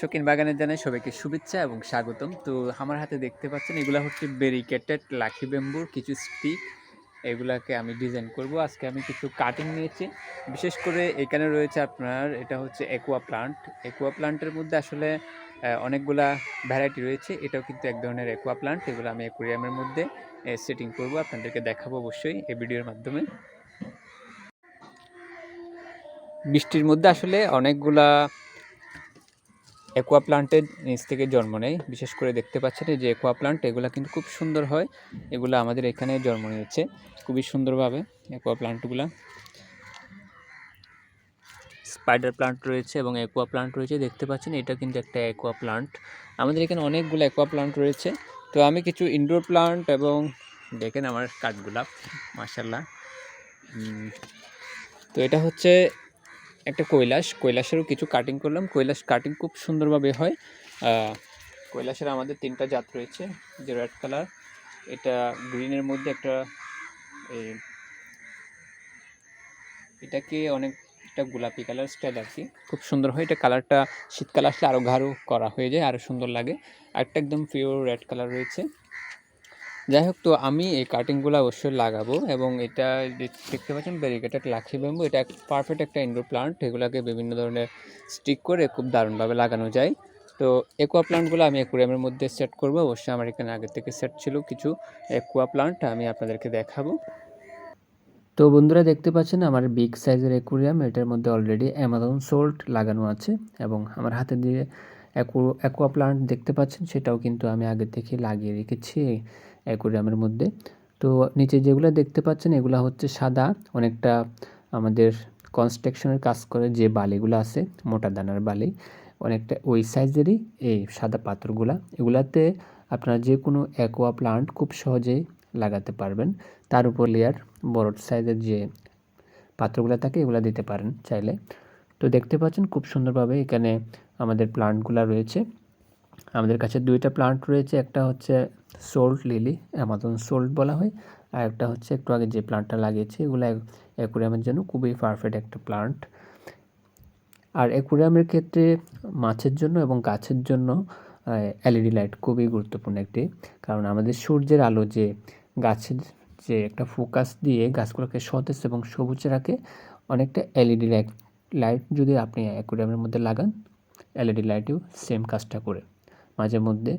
শৌখিন বাগানে জানাই সবাইকে শুভেচ্ছা এবং স্বাগতম। তো আমার হাতে দেখতে পাচ্ছেন এগুলা হচ্ছে ব্যারিকেটেড লাকি ব্যাম্বুর কিছু স্টিক। এগুলাকে আমি ডিজাইন করব। আজকে আমি কিছু কাটিং নিয়েছি। বিশেষ করে এখানে রয়েছে আপনার এটা হচ্ছে অ্যাকোয়া প্লান্ট। অ্যাকোয়া প্লান্টের মধ্যে আসলে অনেকগুলা ভ্যারাইটি রয়েছে। এটাও কিন্তু এক ধরনের অ্যাকোয়া প্লান্ট। এগুলো আমি অ্যাকুরিয়ামের মধ্যে সেটিং করব। আপনাদেরকে দেখাবো অবশ্যই এই ভিডিওর মাধ্যমে। বৃষ্টির মধ্যে আসলে অনেকগুলা অ্যাকোয়া প্লান্টের নিচ থেকে জন্ম নেয়। বিশেষ করে দেখতে পাচ্ছেন এই যে অ্যাকোয়া প্লান্ট, এগুলা কিন্তু খুব সুন্দর হয়। এগুলো আমাদের এখানে জন্ম নিয়েছে খুবই সুন্দরভাবে। অ্যাকোয়া প্লান্টগুলা স্পাইডার প্লান্ট রয়েছে এবং অ্যাকোয়া প্লান্ট রয়েছে, দেখতে পাচ্ছেন এটা কিন্তু একটা অ্যাকোয়া প্লান্ট। আমাদের এখানে অনেকগুলো অ্যাকোয়া প্লান্ট রয়েছে। তো আমি কিছু ইনডোর প্লান্ট এবং দেখেন আমার কাঠগোলাপ, মাশাআল্লাহ। তো এটা হচ্ছে একটা কৈলাসেরও কিছু কাটিং করলাম। কৈলাস কাটিং খুব সুন্দরভাবে হয়। কৈলাসের আমাদের 3টা জাত রয়েছে। যে রেড কালার, এটা গ্রিনের মধ্যে একটা, এটাকে অনেকটা গোলাপি কালার স্টাইল আর কি, খুব সুন্দর হয়। এটা কালারটা শীতকাল আসলে আরও গাঢ় করা হয়ে যায়, আরও সুন্দর লাগে। আরেকটা একদম পিওর রেড কালার রয়েছে। যাই হোক, তো আমি এই কাটিংগুলো অবশ্যই লাগাবো এবং এটা দেখতে পাচ্ছেন ব্যারিকেটেড লাকি ব্যাম্বু, এটা পারফেক্ট একটা ইনডোর প্লান্ট। এগুলোকে বিভিন্ন ধরনের স্টিক করে খুব দারুণভাবে লাগানো যায়। তো অ্যাকোয়া প্লান্টগুলো আমি অ্যাকুরিয়ামের মধ্যে সেট করব। অবশ্যই আমার এখানে আগে থেকে সেট ছিল কিছু অ্যাকোয়া প্লান্ট, আমি আপনাদেরকে দেখাবো। তো বন্ধুরা দেখতে পাচ্ছেন আমার বিগ সাইজের অ্যাকুরিয়াম, এটার মধ্যে অলরেডি অ্যামাজন সোল্ট লাগানো আছে এবং আমার হাতে দিয়ে অ্যাকোয়া প্লান্ট দেখতে পাচ্ছেন, সেটাও কিন্তু আমি আগে থেকে লাগিয়ে রেখেছি অ্যাকুরিয়ামের মধ্যে। তো নিচে যেগুলো দেখতে পাচ্ছেন এগুলো হচ্ছে সাদা, অনেকটা আমাদের কনস্ট্রাকশনের কাজ করে যে বালিগুলো আছে, মোটা দানার বালি, অনেকটা ওই সাইজেরই এই সাদা পাথরগুলা। এগুলাতে আপনারা যে কোনো অ্যাকোয়া প্লান্ট খুব সহজেই লাগাতে পারবেন। তার উপর লেয়ার বড় সাইজের যে পাত্রগুলো থাকে এগুলো দিতে পারেন চাইলে। তো দেখতে পাচ্ছেন খুব সুন্দরভাবে এখানে আমাদের প্লান্টগুলো রয়েছে। আমাদের কাছে 2টা প্লান্ট রয়েছে, একটা হচ্ছে সোল্ট লিলি, অ্যামাজন সোল্ট বলা হয়, আর একটা হচ্ছে একটু আগে যে প্লান্টটা লাগিয়েছি, এগুলো অ্যাকুরিয়ামের জন্য খুবই পারফেক্ট একটা প্লান্ট। আর অ্যাকুরিয়ামের ক্ষেত্রে মাছের জন্য এবং গাছের জন্য এলইডি লাইট খুবই গুরুত্বপূর্ণ একটি, কারণ আমাদের সূর্যের আলো যে গাছের যে একটা ফোকাস দিয়ে গাছগুলোকে সতেজ এবং সবুজ রাখে, অনেকটা এলইডি লাইট যদি আপনি অ্যাকুরিয়ামের মধ্যে লাগান, এলইডি লাইটেও সেম কাজটা করে। মাঝে মধ্যে